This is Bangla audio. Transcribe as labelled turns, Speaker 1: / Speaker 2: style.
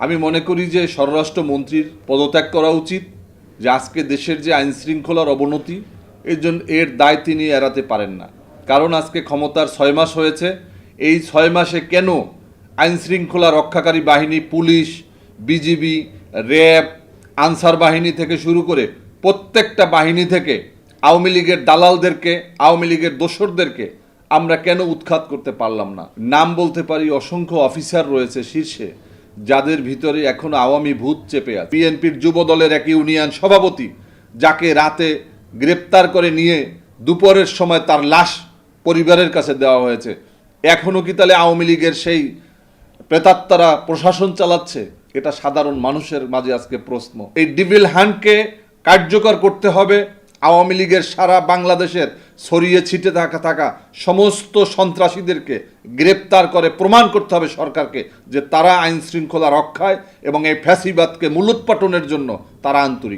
Speaker 1: আমি মনে করি যে স্বরাষ্ট্রমন্ত্রীর পদত্যাগ করা উচিত, যে আজকে দেশের যে আইন শৃঙ্খলার অবনতি এর দায় তিনি এড়াতে পারেন না। কারণ আজকে ক্ষমতার 6 মাস হয়েছে, এই 6 মাসে কেন আইন শৃঙ্খলা রক্ষাকারী বাহিনী, পুলিশ, বিজিবি, র্যাব, আনসার বাহিনী থেকে শুরু করে প্রত্যেকটা বাহিনী থেকে আওয়ামী লীগের দালালদেরকে, আওয়ামী লীগের দোসরদেরকে আমরা কেন উৎখাত করতে পারলাম না? নাম বলতে পারি, অসংখ্য অফিসার রয়েছে শীর্ষে যাদের ভিতরে এখন আওয়ামী ভূত চেপে আছে। বিএনপির যুব দলের এক ইউনিয়ন সভাপতি, যাকে রাতে গ্রেপ্তার করে নিয়ে দুপুরের সময় তার লাশ পরিবারের কাছে দেওয়া হয়েছে, এখনও কি তাহলে আওয়ামী লীগের সেই প্রেতাত্মারা প্রশাসন চালাচ্ছে? এটা সাধারণ মানুষের মাঝে আজকে প্রশ্ন। এই ডিভিল হ্যান্ডকে কার্যকর করতে হবে। আওয়ামী লীগের সারা বাংলাদেশের ছড়িয়ে ছিটে থাকা সমস্ত সন্ত্রাসীদেরকে গ্রেপ্তার করে প্রমাণ করতে হবে সরকারকে যে তারা আইন শৃঙ্খলা রক্ষায় এবং এই ফ্যাসিবাদকে মূলোৎপাটনের জন্য তারা আন্তরিক।